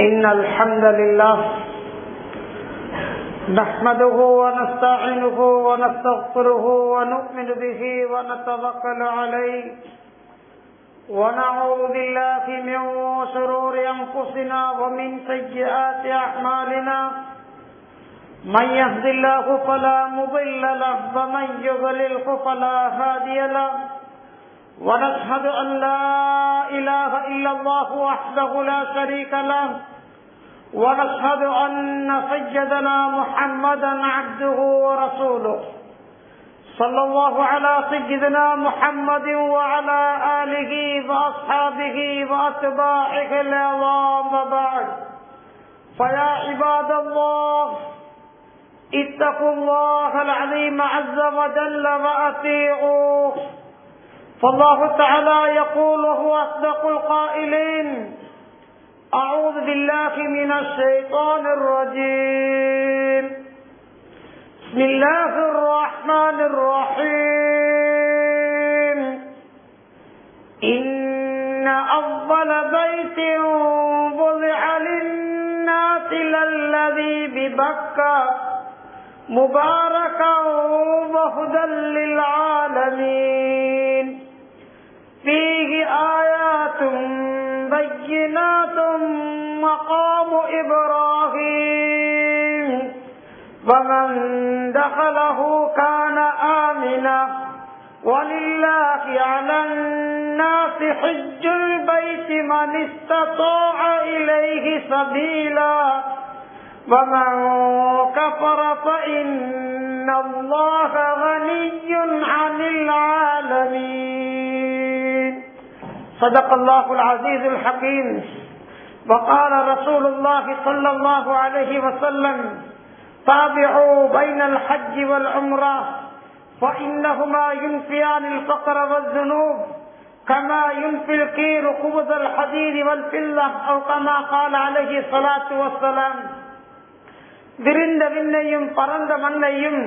إن الحمد لله نحمده ونستعينه ونستغفره ونؤمن به ونتوكل عليه ونعوذ بالله من شرور أنفسنا ومن سيئات أعمالنا من يهد الله فلا مضل له ومن يضلل فلا هادي له ونشهد أن لا إله إلا الله وحده لا شريك له ونشهد أن سيدنا محمدا عبده ورسوله صلى الله على سيدنا محمد وعلى آله وأصحابه وأتباعه العظام وبعد فيا عباد الله اتقوا الله العظيم عز وجل وأطيعوه فالله تعالى يقول هو أصدق القائلين أعوذ بالله من الشيطان الرجيم بسم الله الرحمن الرحيم إن أفضل بيت وضع للناس للذي ببكة مباركا وهدى للعالمين فيه آيات بينات مقام إبراهيم ومن دخله كان آمنا ولله على الناس حج البيت من استطاع إليه سبيلا ومن كفر فإن الله غني عن العالمين صدق الله العزيز الحكيم وقال رسول الله صلى الله عليه وسلم تابعوا بين الحج والعمرة فإنهما ينفيان الفقر والذنوب كما ينفي الكير خبز الحديد والفضة أو كما قال عليه الصلاة والسلام விரிந்த விண்ணையும் பரந்த மண்ணையும்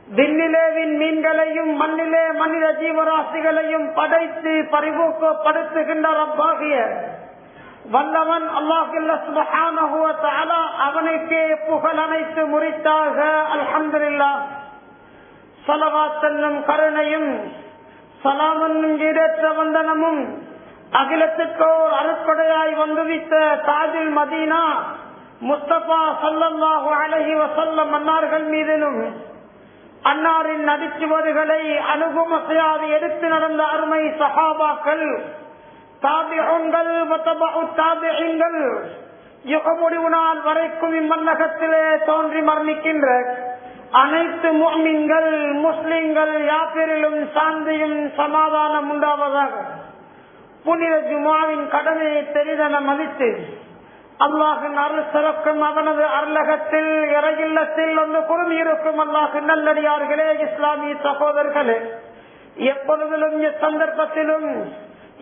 விண்ணிலேவின் மீன்களையும் மண்ணிலே மனித ஜீவராசிகளையும் படைத்து பரிபூக்கப்படுத்துகின்ற ரப்பாகிய வல்லவன் அல்லாஹ் சுப்ஹானஹு வ தஆலா அவனுக்கே புகழ் அனைத்து முறித்தாக. அல்ஹம்துலில்லாஹ். ஸலவாத் என்னும் கருணையும் ஸலாம் என்னும் ஈடேற்ற வந்தனமும் அகிலத்துக்கோர் அருட்கொடையாய் வந்துவித்த தாஜுல் மதீனா முஸ்தபா ஸல்லல்லாஹு அலைஹி வஸல்லம் அன்னார்கள் மீதிலும் அன்னாரின் நடிச்சுவடுகளை அணுகுமசையாது எடுத்து நடந்த அருமை சஹாபாக்கள் தாபிஊன்கள் வதபஉ தாபிஈன்கள் யுக முடிவு நாள் வரைக்கும் இம்மன்னகத்திலே தோன்றி மரணிக்கின்ற அனைத்து முஃமின்கள் முஸ்லிம்கள் யாவரிலும் சாந்தியும் சமாதானம் உண்டாவதாக. புனித ஜுமாவின் கடமையை பெரிதென மதித்து அல்லாஹின் அருள் சிறக்கும் அவனது அருளகத்தில் இறையில்லத்தில் ஒன்று குறுமியிருக்கும் அல்லாஹின் நல்லடியார்களே, இஸ்லாமிய சகோதரர்களே, எப்பொழுதிலும் எச்சந்தர்ப்பத்திலும்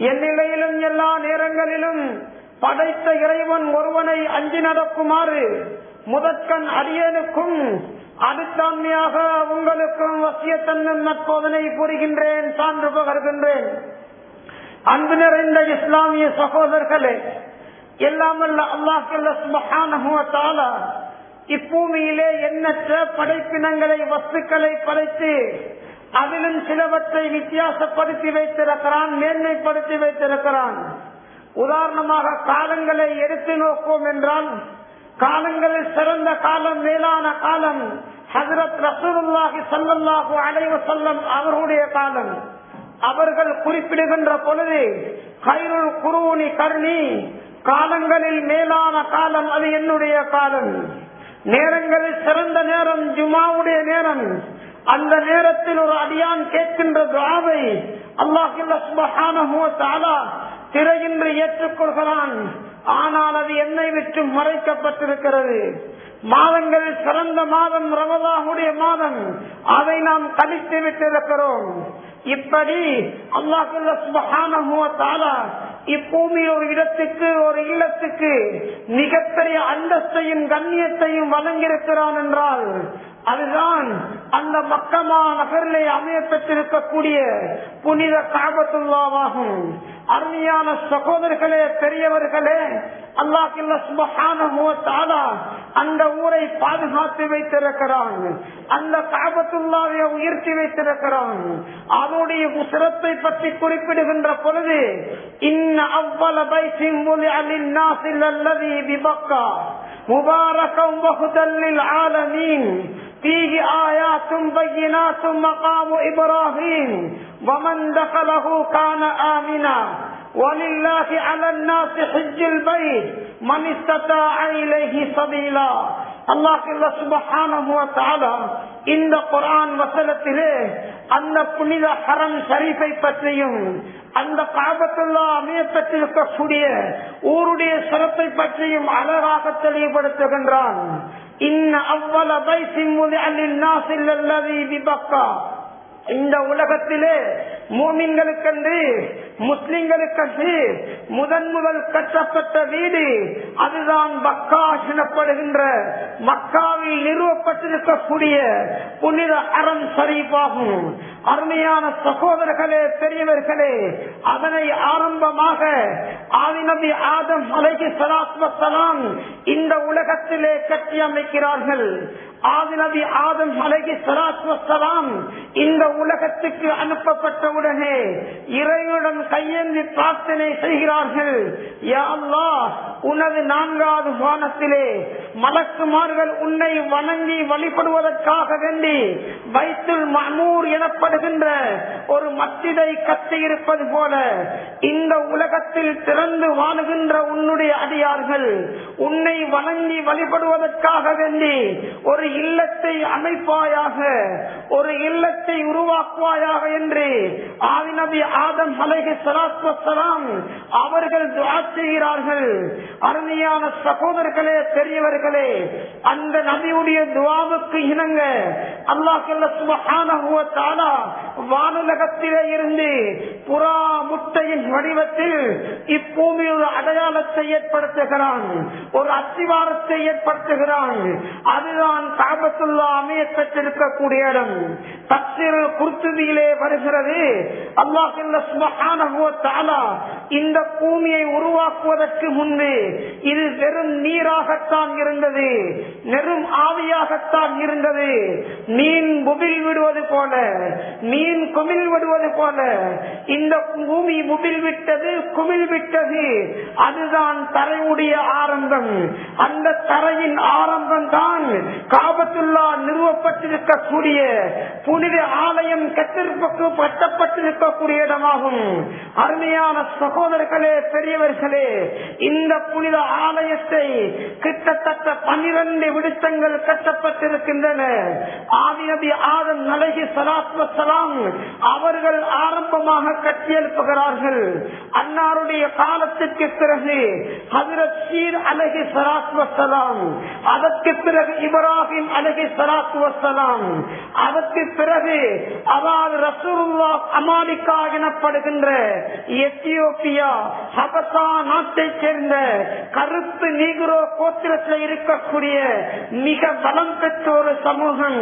எந்நிலையிலும் எல்லா நேரங்களிலும் படைத்த இறைவன் ஒருவனை அஞ்சி நடக்குமாறு முதற்கண் அடியேனுக்கும் அடுத்தாண்மையாக உங்களுக்கும் வசியத்தன்னும் நற்போதனை புரிகின்றேன், சான்று பகர்கின்றேன். அன்பு நிறைந்த இஸ்லாமிய சகோதரர்களே, எல்லாமல்ல அல்லாஹ் சுப்ஹானஹு வ தஆலா இப்பூமியிலே எண்ணற்ற படைப்பினங்களை வஸ்துக்களை படைத்து அதிலும் சிலவற்றை வித்தியாசப்படுத்தி வைத்திருக்கிறான், மேன்மைப்படுத்தி வைத்திருக்கிறான். உதாரணமாக காலங்களை எடுத்து நோக்குவோம் என்றால் காலங்களில் சிறந்த காலம் மேலான காலம் ஹஜ்ரத் ரசூலுல்லாஹி ஸல்லல்லாஹு அலைஹி வஸல்லம் அவர்களுடைய காலம். அவர்கள் குறிப்பிடுகின்ற பொழுது கைருல் குரூனி கர்ணி, காலங்களில் மேலான காலம் அது என்னுடைய காலம். நேரங்களில் சிறந்த நேரம் ஜுமாவுடைய நேரம். அந்த நேரத்தில் ஒரு அடியான் கேட்கின்ற துஆவை அல்லாஹ் சுப்ஹானஹு வ தஆலா திரையின்றி ஏற்றுக்கொள்கிறான். ஆனால் அது என்னை விட்டு மறைக்கப்பட்டிருக்கிறது. மாதங்களில் சிறந்த மாதம் ரமலானுடைய மாதம், அதை நாம் கழித்து விட்டிருக்கிறோம். இப்படி அல்லாஹ் சுப்ஹானஹு வ தஆலா இப்பூமி ஒரு இடத்துக்கு ஒரு இல்லத்துக்கு மிகப்பெரிய அந்தஸ்தையும் கண்ணியத்தையும் வழங்கியிருக்கிறான் என்றால் அதுதான் அந்த மக்கமா நகரிலே அமையப்பட்டிருக்கக்கூடிய புனித காபத்துல்லாவாகும். அருமையான சகோதரர்களே, பெரியவர்களே, அல்லாஹ் சுப்ஹானஹு வ தஆலா அந்த ஊரை பாதுகாத்து வைத்திருக்கிறான். அந்த காபத்துல்லாவை உயர்த்தி வைத்திருக்கிறான். அதனுடைய சிறப்பை பற்றி குறிப்பிடுகின்ற பொழுது, இன்ன அவ்வல பைத்தின் முலிஅ லின்னாஸி லல்லதி பிபக்கா முபாரகம் வஹுதல் லில் ஆலமீன் فيه آيات بينات مقام إبراهيم ومن دخله كان آمنا ولله على الناس حج البيت من استطاع إليه سبيلا. அல்லாஹ் சுப்ஹானஹு வ தஆலா இந்த குர்ஆன் வசனத்திலே அந்த புனித ஹரம் ஷரீஃபை பற்றியும் அந்த காபத்துல்லா அமையப்பட்டிருக்கக்கூடிய ஊருடைய சிறப்பை பற்றியும் அழகாக தெளிவுபடுத்துகின்றான். இன்ன அவ்வல பைத்தின் முலிஅ லின்னாஸி லல்லதி பிபக்கா, இந்த உலகத்திலே மூமின்களுக்கென்று முஸ்லிம்களுக்கென்று முதல் கட்டப்பட்ட வீடு அதுதான் மக்கா எனப்படுகின்ற மக்காவில் நிறுவப்பட்டிருக்கக்கூடிய புனித ஹரம் ஷரீஃபாகும். அருமையான சகோதரர்களே, பெரியவர்களே, அதனை ஆரம்பமாக ஆதிநபி ஆதம் அலைஹிஸ்ஸலாத்து வஸ்ஸலாம் இந்த உலகத்திலே கட்டி அமைக்கிறார்கள். ஆதிநபி ஆதம் அலைஹிஸ்ஸலாத்து வஸ்ஸலாம் இந்த உலகத்துக்கு அனுப்பப்பட்டவுடனே இறைவனிடம் கையேந்தி பிரார்த்தனை செய்கிறார்கள். யா அல்லாஹ், உனது 4வது வானத்திலே மலக்குமார்கள் உன்னை வணங்கி வழிபடுவதற்காக வேண்டி பைத்துல் மஅமூர் எனப்படுகின்ற ஒரு மஸ்ஜிதை கட்டி இருப்பது போல இந்த உலகத்தில் திறந்து வாழுகின்ற உன்னுடைய அடியார்கள் உன்னை வணங்கி வழிபடுவதற்காக வேண்டி ஒரு இல்லத்தை அமைப்பாயாக, ஒரு இல்லத்தை உருவாக்குவாயாக என்று ஆதிநபி ஆதம் அலைஹிஸ்ஸலாத்து வஸ்ஸலாம் அவர்கள் துஆ செய்கிறார்கள். அருமையான சகோதரர்களே, பெரியவர்களே, அந்த நபியுடைய துஆவுக்கு இணங்க அல்லாஹ் சுப்ஹானஹு வ தஆலா வானுலகத்திலே இருந்து புறா முட்டையின் வடிவத்தில் இப்பூமியில் ஒரு அடையாளத்தை ஏற்படுத்துகிறான், ஒரு அஸ்திவாரத்தை ஏற்படுத்துகிறான். அதுதான் காபத்துல்லா அமைய பெற்றிருக்கக்கூடிய இடம். தஃசீர் குர்துபியிலே வருகிறது, அல்லாஹ் சுப்ஹானஹு வ தஆலா இந்த பூமியை உருவாக்குவதற்கு முன்பு இது வெறும் நீராகத்தான் இருந்தது, நெரும் ஆவியாகத்தான் இருந்தது. மீன் முபில் விடுவது போல, மீன் குமிழ் விடுவது போல இந்த பூமி முபில் விட்டது, குமிழ் விட்டது. அதுதான் தரையுடைய ஆரம்பம். அந்த தரையின் ஆரம்பம் தான் காபத்துல்லா நிறுவப்பட்டிருக்கக்கூடிய புனித ஆலயம் கட்டப்பட்டிருக்கக்கூடிய இடமாகும். அருமையான சகோதரர்களே, பெரியவர்களே, இந்த புனித ஆலயத்தை கிட்டத்தட்ட 12 விடுத்தங்கள் கட்டப்பட்டிருக்கின்றன. ஆதிநபி ஆதம் அலைஹிஸ்ஸலாத்து வஸ்ஸலாம் அவர்கள் ஆரம்பமாக கட்டியெழுப்புகிறார்கள். அன்னாருடைய காலத்திற்கு பிறகு ஹஜ்ரத் ஷீர் அலைஹிஸ்ஸலாத்து வஸ்ஸலாம், அதற்கு பிறகு இப்ராஹிம் அலைஹிஸ்ஸலாத்து வஸ்ஸலாம், அதற்கு பிறகு அதாவது ரசூலுல்லாஹ் அமாலிகா எனப்படுகின்ற எத்தியோப்பியா ஹபசா நாட்டை சேர்ந்த கருப்பு நீக்ரோ கோத்திரத்தில் இருக்கக்கூடிய மிக பலம் பெற்ற ஒரு சமூகம்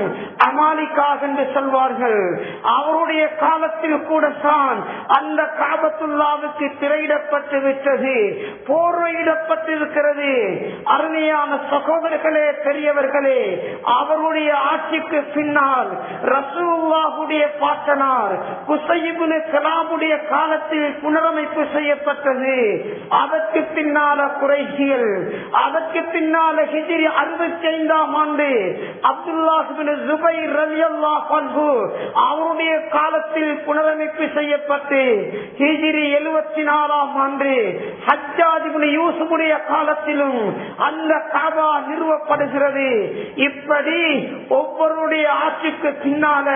அமாலிகா என்று சொல்வார்கள். அவருடைய காலத்தில் கூட தான் அந்த காபத்துல்லாவுக்கு திரையிடப்பட்டு விட்டது, போர்வையிடப்பட்டிருக்கிறது. அருமையான சகோதரர்களே, பெரியவர்களே, அவருடைய ஆட்சிக்கு பின்னால் ரசூலுல்லாஹுடைய பாட்டனார் குஸை இப்னு கிலாபுடைய காலத்தில் புனரமைப்பு செய்யப்பட்டது. அதற்கு பின்னால குறைஷிகள், அதற்கு பின்னால ஹிஜ்ரி 65ஆம் ஆண்டு அப்துல்லாஹ் இப்னு ஸுபைர் ரலியல்லாஹு அன்ஹு அவருடைய காலத்தில் புனரமைப்பு செய்யப்பட்டு ஹிஜ்ரி 74ஆம் ஆண்டு ஹஜ்ஜாஜ் இப்னு யூசுஃபுடைய காலத்திலும் அந்த காபா நிறுவப்படுகிறது. இப்படி ஒவ்வொருடைய ஆட்சிக்கு பின்னால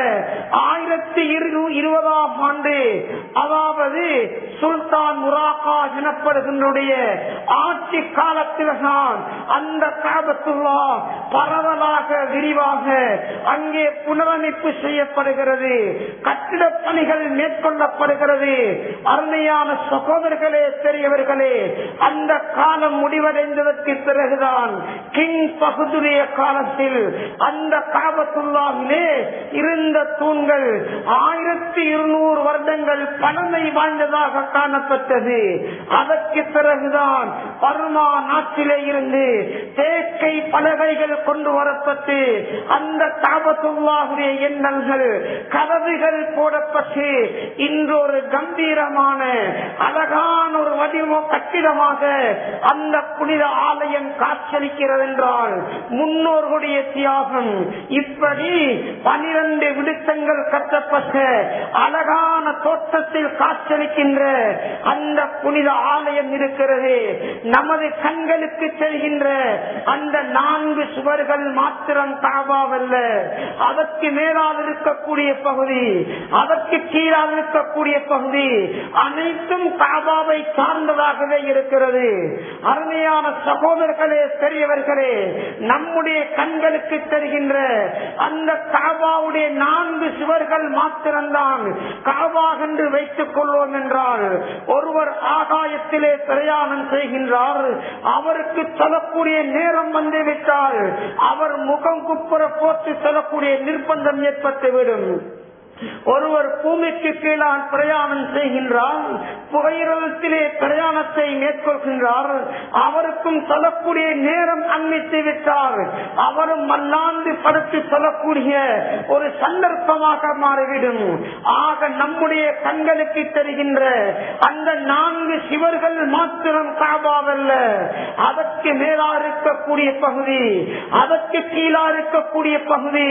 1020ஆம் ஆண்டு அதாவது சுல்தான் முராகா எனப்படுகின்ற ஆட்சி காலத்தில் தான் அந்த காபத்துல்லாஹ் பரவலாக விரிவாக அங்கே புனரமைப்பு செய்யப்படுகிறது. கட்டிட பணிகள் மேற்கொள்ளப்படுகிறது. அருமையான சகோதரர்களே, பெரியவர்களே, அந்த காலம் முடிவடைந்ததற்கு பிறகுதான் கிங் பகுதுடைய காலத்தில் அந்த காபத்துல்லாஹிலே இருந்த தூண்கள் 1200 வருடங்கள் பழமை வாய்ந்ததாக காணப்பட்டது. அதற்கு பிறகுதான் பர்மா நாட்டிலே இருந்து தேக்கை பலகைகள் கொண்டு வரப்பட்டு அந்த காபத்துல்லாஹுடைய எண்ணங்கள் கதவுகள் போடப்பட்டு இன்று ஒரு கம்பீரமான அழகான ஒரு வடிவ கட்டிடமாக அந்த புனித ஆலயம் காட்சியளிக்கிறது என்றால் முன்னோர்களுடைய தியாகம். இப்படி 12 விடுத்தங்கள் கட்டப்பட்ட அழகான தோற்றத்தில் காட்சியளிக்கின்ற அந்த புனித ஆலயம் இருக்கிறது. நமது கண்களுக்கு தெரிகின்ற அந்த 4 சுவர்கள் மாத்திரம் காபாவல்ல, அதற்கு மேலால் இருக்கக்கூடிய பகுதி, அதற்கு கீழால் இருக்கக்கூடிய பகுதி அனைத்தும் காபாவை சார்ந்ததாகவே இருக்கிறது. அருமையான சகோதரர்களே, பெரியவர்களே, நம்முடைய கண்களுக்கு தெரிகின்ற அந்த காபாவுடைய 4 சுவர்கள் மாத்திரம்தான் காபா என்று வைத்துக் கொள்வோம் என்றால், ஒருவர் ஆகாயத்திலே பிரயாணம் செய்கின்றார், அவருக்கு சொல்லக்கூடிய நேரம் வந்துவிட்டால் அவர் முகம் குப்புற போட்டு சொல்லக்கூடிய நிர்பந்தம் ஏற்பட்டுவிடும். ஒருவர் பூமிக்கு கீழான் பிரயாணம் செய்கின்றார், புகையிரத்திலே பிரயாணத்தை மேற்கொள்கின்றார், அவருக்கும் சொல்லக்கூடிய நேரம் அன்மித்து விட்டார், அவரும் மல்லாந்து படுத்து சொல்லக்கூடிய ஒரு சந்தர்ப்பமாக மாறிவிடும். ஆக நம்முடைய கண்களுக்கு தெரிகின்ற அந்த 4 சிவர்கள் மாத்திரம் காபாவல்ல, அதற்கு மேலா இருக்கக்கூடிய பகுதி, அதற்கு கீழா இருக்கக்கூடிய பகுதி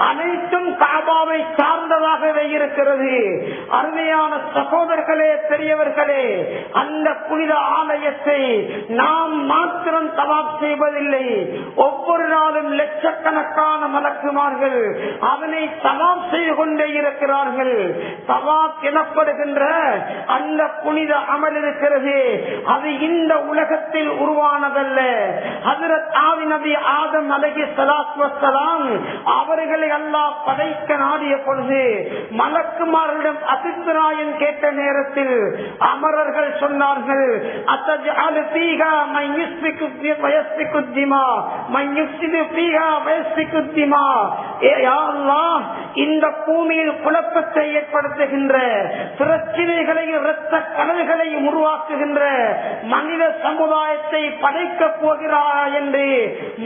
அனைத்தும் காபாவை சார்ந்ததாக இருக்கிறது. அருமையான சகோதரர்களே, பெரியவர்களே, அந்த புனித ஆலயத்தை நாம் மாத்திரம் தவாப் செய்வதில்லை. ஒவ்வொரு நாளும் லட்சக்கணக்கான மலக்குமார்கள் அதனை தவாப் செய்து கொண்டே இருக்கிறார்கள். தவாப் எனப்படுகின்ற அந்த புனித அமல் இருக்கிறது, அது இந்த உலகத்தில் உருவானதல்ல. ஹஜ்ரத் நபி ஆதம் அலைஹிஸ்ஸலாத்து வஸ்ஸலாம் அவர்களை அல்லாஹ் படைக்க நாடிய பொழுது மலக்குமாரிடம் அபிப்பிராயம் கேட்ட நேரத்தில் அமரர்கள் சொன்னார்கள், அத்தஜஅலு ஃபீஹா மன் யுஸ்பிகு வயஸ்பிகு திமா மன் யுஃப்ஸிது ஃபீஹா வயஸ்பிகு திமா. யா அல்லாஹ், இந்த பூமியில் குழப்பத்தை ஏற்படுத்துகின்ற பிரச்சனைகளை, இரத்த கடல்களை உருவாக்குகின்ற மனித சமுதாயத்தை படைக்கப் போகிறார் என்று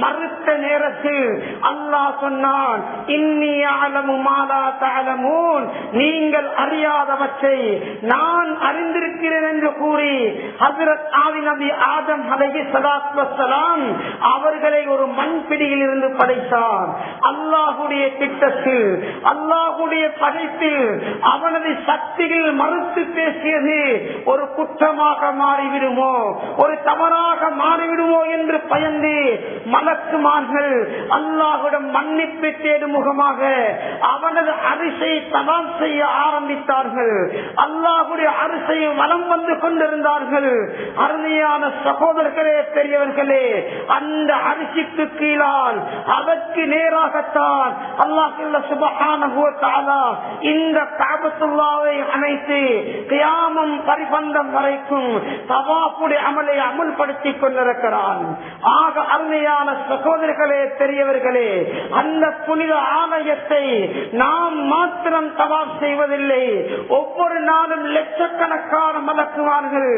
மறுத்த நேரத்தில் அல்லாஹ் சொன்னான், இன்னி அலமு மா லா தஅலமூன், நீங்கள் அறியாதவற்றை நான் அறிந்திருக்கிறேன் என்று கூறி ஹஜ்ரத் நபி ஆதம் அலைஹிஸ்ஸலாத்து வஸ்ஸலாம் அவர்களை ஒரு மண் பிடியில் இருந்து படைத்தார். அல்லாஹுடைய திட்டத்தில், அல்லாஹுடைய படைப்பில் அவனது சக்தியில் மறுத்து பேசியது ஒரு குற்றமாக மாறிவிடுமோ, ஒரு தவறாக மாறிவிடுமோ என்று பயந்து மலக்குமார்கள் அல்லாஹுடன் மன்னிப்பு தேடும் முகமாக அவனது அரிசை தவாப் செய்ய ஆரம்பித்தார்கள். அல்லாஹுடைய அரிசையை வலம் வந்து கொண்டிருந்தார்கள். அருமையான சகோதரர்களே, பெரியவர்களே, அந்த அரிசிக்கு கீழால் அதற்கு நேராகத்தான் அல்லாஹ் சுப்ஹானஹு வ தஆலா இந்த காபத்துல்லாவை அணைத்து கியாமம் பரிபந்தம் வரைக்கும் தவாஃபுடைய அமலை அமல்படுத்திக் கொண்டிருக்கிறான். ஆக அருமையான சகோதரர்களே, பெரியவர்களே, அந்த புனித ஆலயத்தை நாம் மாத்திரம் தவாப் செய்வதில்லை. ஒவ்வொரு நாளும் லட்சக்கணக்கான மலக்குமார்கள்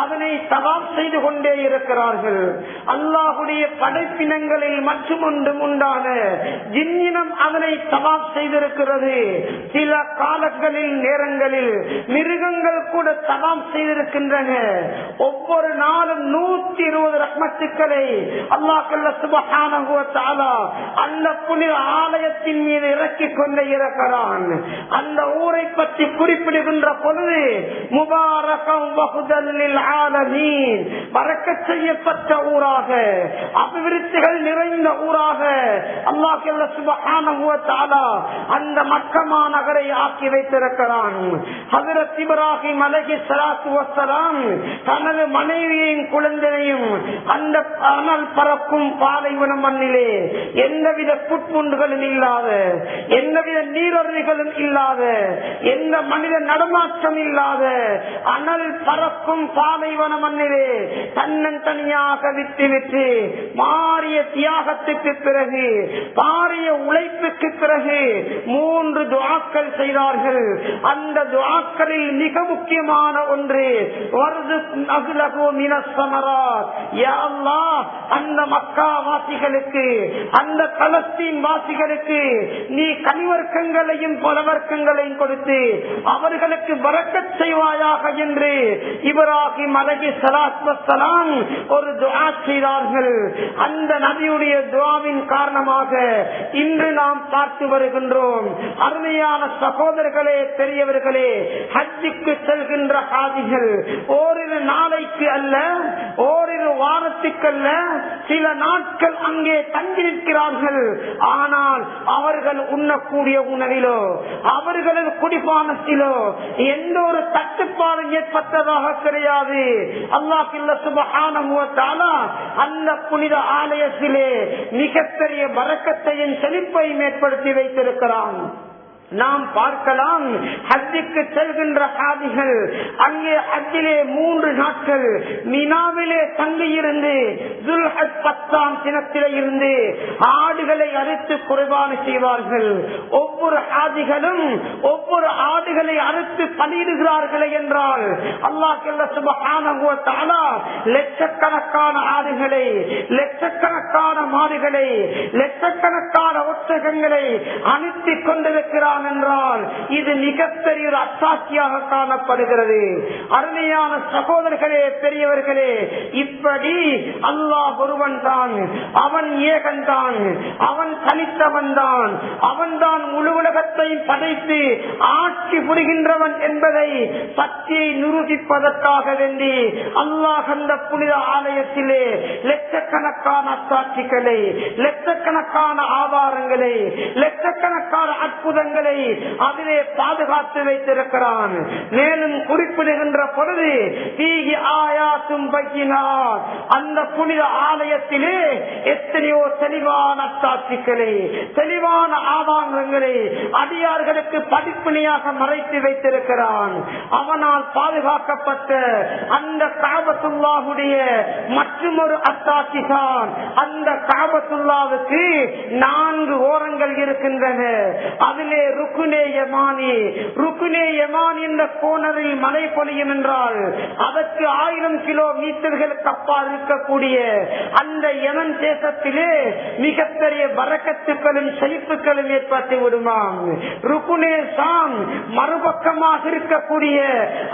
அதனை தவாப் செய்து கொண்டே இருக்கிறார்கள். அல்லாஹுடைய படைப்பினங்களில் மற்றும் ஒன்றும் உண்டான ஜின்னினம் அதனை தவாப் செய்திருக்கிறது. சில காலங்களில், நேரங்களில் மிருகங்கள் கூட தவாப் செய்திருக்கின்றன. ஒவ்வொரு நாளும் 120 ரஹ்மத்துக்களை அல்லாஹ் சுப்ஹானஹு வ தஆலா அந்த புனித ஆலயத்தின் மீது இறக்கிக் கொண்டே இருக்கிறான். அந்த ஊரை பற்றி குறிப்பிடுகின்ற பொழுது முபாரகம் வஹுதல் லில் ஆலமீன், பரக்கத் செய்யப்பட்ட ஊராக, அபிவிருத்திகள் நிறைந்த ஊராக அல்லாஹ் சுப்ஹானஹு வ தஆலா அந்த மக்கமா நகரை ஆக்கி வைத்திருக்கிறான். ஹஜ்ரத் இப்ராஹிம் அலைஹிஸ்ஸலாத்து வஸ்ஸலாம் தனது மனைவியையும் குழந்தையையும் அந்த அனல் பறக்கும் பாலைவன மண்ணிலே எந்தவித புட்புண்டுகளும் இல்லாத, எந்தவித நீரொருகளும் இல்லாத, எந்த மனித நடமாற்றம் இல்லாத அனல் பறக்கும் பாலைவன மண்ணிலே தன்னந்தனியாக விட்டு மாறிய தியாகத்துக்கு பிறகு, பாரிய உழைப்புக்கு பிறகு 3 துஆக்கள் செய்தார்கள். அந்த துஆக்களில் மிக முக்கியமான ஒன்று, அந்த மக்கா வாசிகளுக்கு, அந்த பலஸ்தீன் வாசிகளுக்கு நீ கனிவர்க்கங்களையும் பலவர்க்கங்களையும் கொடுத்து அவர்களுக்கு பரக்கத் செய்வாயாக என்று இப்ராஹிம் அலைஹிஸ்ஸலாத்து வஸ்ஸலாம் ஒரு துஆ செய்தார்கள். அந்த நபியுடைய துஆவின் காரணமாக இன்று நாம் பார்த்து வருகின்றோம். அருமையான சகோதரர்களே, பெரியவர்களே, ஹஜ்ஜுக்கு செல்கின்ற ஹாஜிகள் ஓரிரு நாளைக்கு அல்ல, ஓரிரு வாரத்துக்கு அல்ல, சில நாட்கள் அங்கே தங்கியிருக்கிறார்கள். ஆனால் அவர்கள் உண்ணக்கூடிய உணவிலோ அவர்களது குடிபானத்திலோ எந்த ஒரு தட்டுப்பாடு ஏற்பட்டதாக கிடையாது. அல்லாஹ் சுப்ஹானஹு வ தஆலா அந்த புனித ஆலயத்திலே மிகப்பெரிய பரக்கத்தையும் செழிப்பையும் ஏற்படுத்தி வைத்திருக்கிறான். நாம் பார்க்கலாம், ஹஜ்ஜுக்கு செல்கின்ற ஹாஜிகள் அங்கே ஹஜ்ஜிலே 3 நாட்கள் மினாவிலே தங்கியிருந்து துல்ஹஜ் 10ஆம் தினத்திலே இருந்து ஆடுகளை அறுத்து குர்பான் செய்வார்கள். ஒவ்வொரு ஹாஜிகளும் ஒவ்வொரு ஆடுகளை அறுத்து பலியிடுகிறார்கள் என்றால் அல்லாஹ் சுப்ஹானஹு வ தஆலா லட்சக்கணக்கான ஆடுகளை, லட்சக்கணக்கான மாடுகளை, லட்சக்கணக்கான ஒட்டகங்களை அனுப்பிக் கொண்டிருக்கிறார் என்றால் இது மிகப்பெரிய ஒரு அத்தாட்சியாக காணப்படுகிறது. அருமையான சகோதரர்களே, பெரியவர்களே, இப்படி அல்லாஹ் ஒருவன் தான், அவன் ஏகன் தான், அவன் தனித்தவன் தான், அவன் தான் முழு உலகத்தை படைத்து ஆட்சி புரிகின்றவன் என்பதை சக்தியை நிரூபிப்பதற்காக வேண்டி அல்லாஹ் அந்த புனித ஆலயத்திலே லட்சக்கணக்கான அத்தாட்சிகளை, லட்சக்கணக்கான ஆதாரங்களை, லட்சக்கணக்கான அற்புதங்களை அதிலே பாதுகாத்து வைத்திருக்கிறான். மேலும் குறிப்பிடுகின்ற பொழுது அந்த புனித ஆலயத்திலே எத்தனையோ தெளிவான அத்தாட்சிகளை, தெளிவான ஆதாரங்களை அடியார்களுக்கு படிப்பினையாக மறைத்து வைத்திருக்கிறான். அவனால் பாதுகாக்கப்பட்ட அந்த காபத்துல்லாஹுடைய மற்றொரு அத்தாட்சி தான், அந்த காபத்துல்லாவுக்கு 4 ஓரங்கள் இருக்கின்றன. அதிலே ருக்குனே யமானி, ருக்குனே யமானி என்ற கோணரில் மழை பொழியும் என்றால் அதற்கு 1000 கிலோமீட்டர்களுக்கு அப்பால் இருக்கக்கூடிய அந்த யமன் தேசத்திலே மிகப்பெரிய பரக்கத்துக்களும் செழிப்புகளும் ஏற்பட்டு விடுமாம். ருக்குனே சாம் மறுபக்கமாக இருக்கக்கூடிய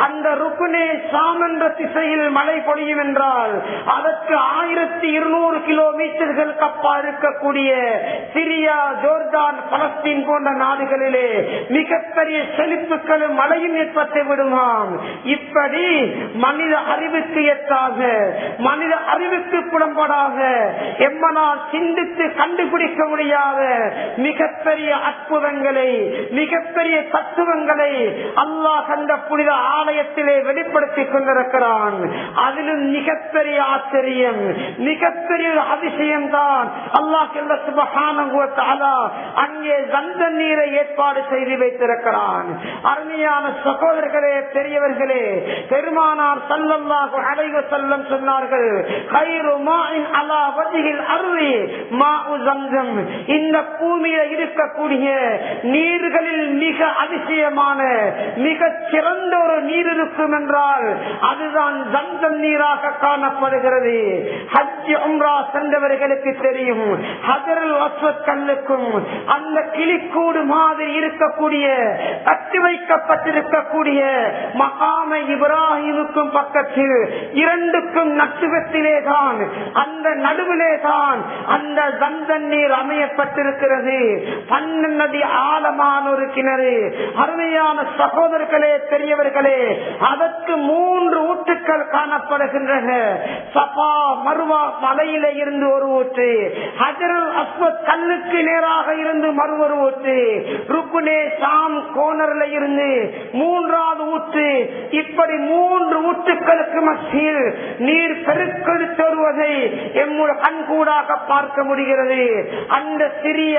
அந்த ருக்குனே சாம் என்ற திசையில் மழை பொழியும் என்றால் அதற்கு 1200 கிலோமீட்டர்களுக்கு அப்பால் இருக்கக்கூடிய சிரியா, ஜோர்தான், பலஸ்தீன் போன்ற நாடுகளிலே மிகப்பெரிய செழிப்புகளும் மழையும் ஏற்பட்டு விடுமாம். இப்படி மனித அறிவுக்கு எட்டாக, மனித அறிவுக்கு புலம்படாக, எம்மனால் சிந்தித்து கண்டுபிடிக்க முடியாத மிகப்பெரிய அற்புதங்களை, மிகப்பெரிய தத்துவங்களை அல்லாஹ் அந்த புனித ஆலயத்திலே வெளிப்படுத்திக் கொண்டிருக்கிறான். அதிலும் மிகப்பெரிய ஆச்சரியம், மிகப்பெரிய அதிசயம் தான் அல்லாஹ் சுப்ஹானஹு வ தஆலா அங்கே ஜம்ஸம் நீரை ஏற்பாடு செய்து வைத்திருக்கிறான். அருமையான சகோதரர்களே, பெரியவர்களே, பெருமானார் ஸல்லல்லாஹு அலைஹி வஸல்லம் சொன்னார்கள், கைரு மாஇன் அலா வஜ்ஹில் அர்தி மாஉ ஜம்ஸம். இந்த பூமியில் இருக்கக்கூடிய நீர்களில் மிக அதிசயமான, மிக சிறந்த ஒரு நீர் இருக்கும் என்றால் அதுதான் ஜம்ஸம் நீராக காணப்படுகிறது. ஹஜ் உம்ரா சென்றவர்களுக்கு தெரியும், ஹஜருல் அஸ்வத் கல்லுக்கும் அந்த கிளிக்கூடு மாதிரி இருக்கக்கூடிய கட்டி வைக்கப்பட்டிருக்கக்கூடிய மகாமை இப்ராஹிமுக்கும் பக்கத்தில் 2க்கும் நடுவத்திலே தான், அந்த நடுவிலே தான் அந்த ஜம்ஸம் நீர் அமையப்பட்டிருக்கிறது. 12 அடி ஆழமான ஒரு கிணறு. அருமையான சகோதரர்களே, பெரியவர்களே, அதற்கு 3 ஊற்றுக்கள் காணப்படுகின்றன. சபா மருவா மலை முனையில இருந்து ஒரு ஊற்று, ஹஜருல் அஸ்வத் கல்லுக்கு நேராக இருந்து மறு ஒரு ஊற்று, ருக்குனே ஷாம் கோனர்ல இருந்து மூன்றாவது ஊற்று. இப்படி 3 ஊற்றுக்களுக்கு மத்தியில் நீர் பெருக்கெடுத்து வருவதை எம்முடைய கண்கூடாக பார்க்க முடிகிறது. அந்த சிறிய